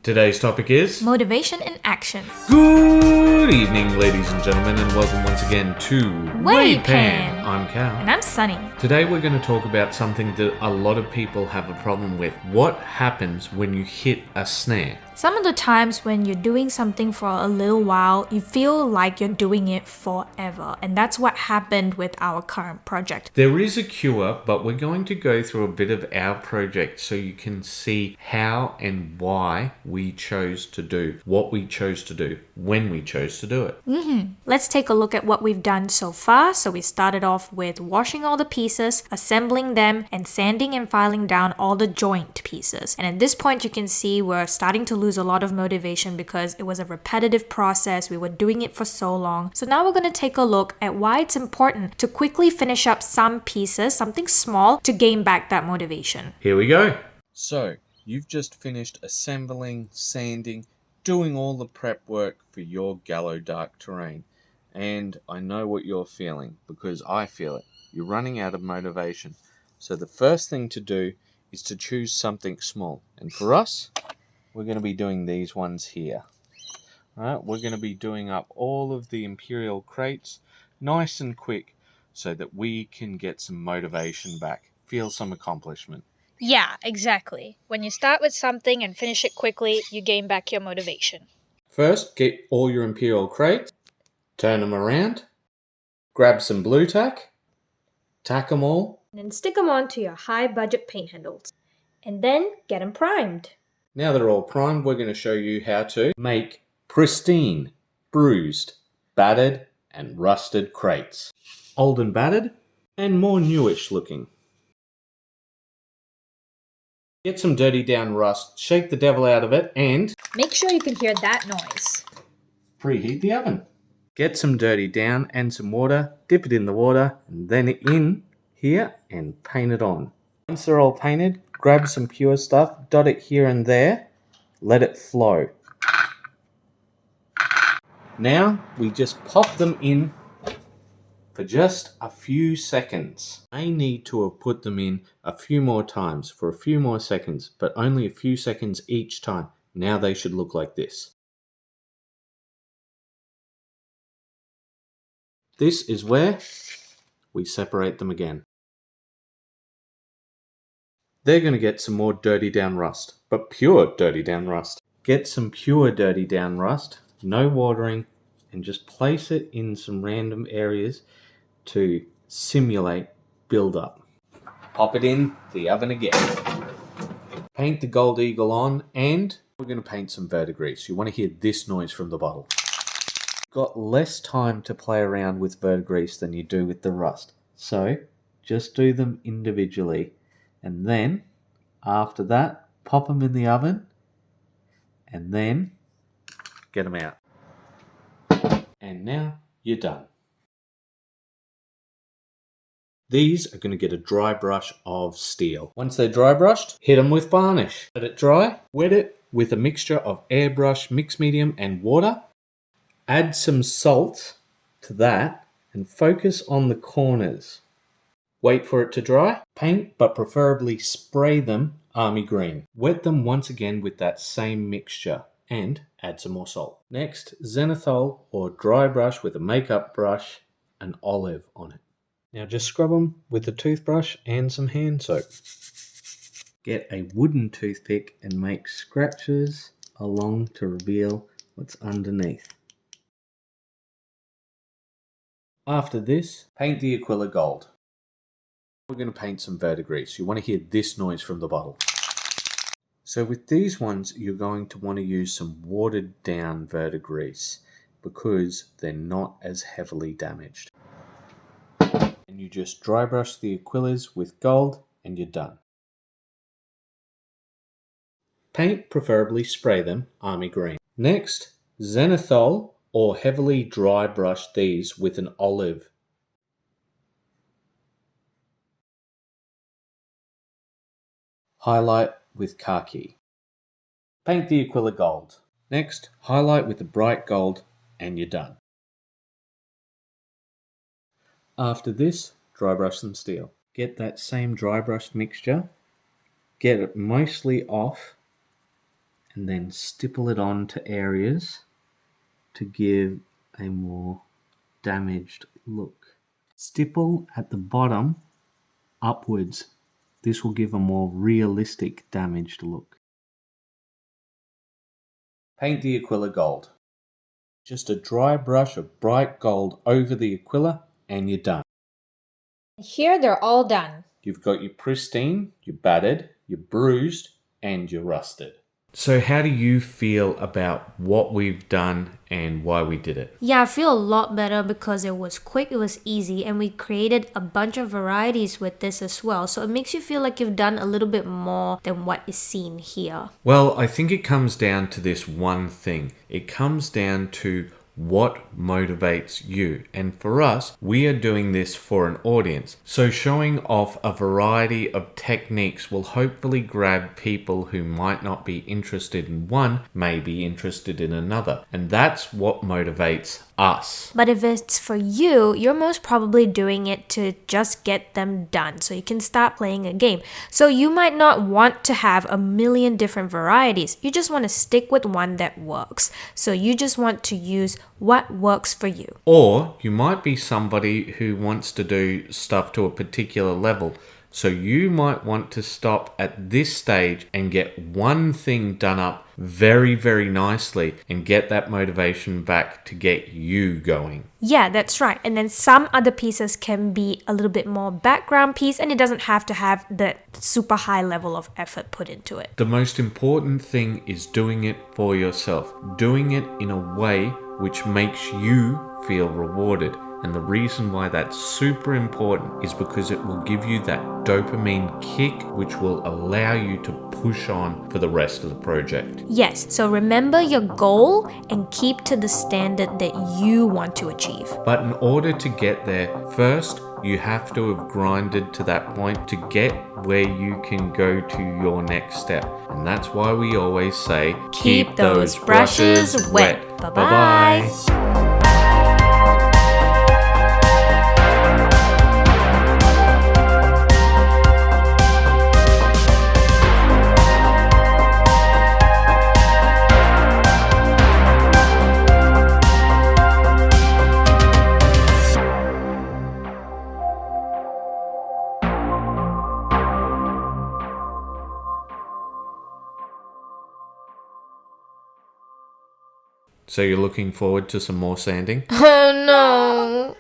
Today's topic is motivation in action. Good evening, ladies and gentlemen, and welcome once again to WAYPN. I'm Cal. And I'm Sunny. Today we're going to talk about something that a lot of people have a problem with. What happens when you hit a snare? Some of the times when you're doing something for a little while, you feel like you're doing it forever. And that's what happened with our current project. There is a cure, but we're going to go through a bit of our project so you can see how and why we chose to do what we chose to do when we chose to do it. Let's take a look at what we've done so far. So we started off with washing all the pieces, assembling them, and sanding and filing down all the joint pieces. And at this point, you can see we're starting to lose a lot of motivation because it was a repetitive process. We were doing it for so long. So now we're going to take a look at why it's important to quickly finish up some pieces, something small, to gain back that motivation. Here we go. So, you've just finished assembling, sanding, doing all the prep work for your Gallo Dark terrain. And I know what you're feeling because I feel it. You're running out of motivation. So the first thing to do is to choose something small. And for us, we're going to be doing these ones here. All right, we're going to be doing up all of the Imperial crates nice and quick so that we can get some motivation back, feel some accomplishment. Yeah, exactly. When you start with something and finish it quickly, you gain back your motivation. First, get all your Imperial crates, turn them around, grab some blue tack them all, and then stick them onto your high-budget paint handles. And then get them primed. Now they're all primed, we're going to show you how to make pristine, bruised, battered, and rusted crates. Old and battered, and more newish looking. Get some dirty down rust, shake the devil out of it, and make sure you can hear that noise. Preheat the oven. Get some dirty down and some water, dip it in the water, and then in here and paint it on. Once they're all painted, grab some pure stuff, dot it here and there, let it flow. Now we just pop them in for just a few seconds. I need to have put them in a few more times for a few more seconds, but only a few seconds each time. Now they should look like this. This is where we separate them again. They're going to get some more dirty down rust, but pure dirty down rust. Get some pure dirty down rust, no watering, and just place it in some random areas to simulate build-up. Pop it in the oven again. Paint the gold eagle on, and we're going to paint some verdigris. You want to hear this noise from the bottle. Got less time to play around with verdigris than you do with the rust, so just do them individually. And then, after that, pop them in the oven, and then get them out. And now you're done. These are going to get a dry brush of steel. Once they're dry brushed, hit them with varnish. Let it dry, wet it with a mixture of airbrush, mixed medium, and water. Add some salt to that and focus on the corners. Wait for it to dry. Paint, but preferably spray them army green. Wet them once again with that same mixture and add some more salt. Next, zenithal or dry brush with a makeup brush, an olive on it. Now just scrub them with a toothbrush and some hand soap. Get a wooden toothpick and make scratches along to reveal what's underneath. After this, paint the Aquila gold. We're going to paint some verdigris. You want to hear this noise from the bottle. So with these ones, you're going to want to use some watered down verdigris because they're not as heavily damaged. And you just dry brush the Aquilas with gold and you're done. Paint, preferably spray them army green. Next, zenithal or heavily dry brush these with an olive. Highlight with khaki. Paint the Aquila gold. Next, highlight with the bright gold and you're done. After this, dry brush some steel. Get that same dry brush mixture, get it mostly off, and then stipple it on to areas to give a more damaged look. Stipple at the bottom upwards. This will give a more realistic damaged look. Paint the Aquila gold. Just a dry brush of bright gold over the Aquila and you're done. Here they're all done. You've got your pristine, your battered, your bruised, and your rusted. So how do you feel about what we've done and why we did it? Yeah, I feel a lot better because it was quick, it was easy, and we created a bunch of varieties with this as well. So it makes you feel like you've done a little bit more than what is seen here. Well, I think it comes down to this one thing. It comes down to what motivates you. And for us, we are doing this for an audience. So showing off a variety of techniques will hopefully grab people who might not be interested in one, may be interested in another. And that's what motivates us. But if it's for you, you're most probably doing it to just get them done so you can start playing a game. So you might not want to have a million different varieties. You just want to stick with one that works. So you just want to use what works for you. Or you might be somebody who wants to do stuff to a particular level. So you might want to stop at this stage and get one thing done up very, very nicely and get that motivation back to get you going. Yeah, that's right. And then some other pieces can be a little bit more background piece, and it doesn't have to have the super high level of effort put into it. The most important thing is doing it for yourself, doing it in a way which makes you feel rewarded. And the reason why that's super important is because it will give you that dopamine kick, which will allow you to push on for the rest of the project. Yes, so remember your goal and keep to the standard that you want to achieve. But in order to get there, first, you have to have grinded to that point to get where you can go to your next step. And that's why we always say, keep those brushes wet. Bye-bye. So you're looking forward to some more sanding? Oh no.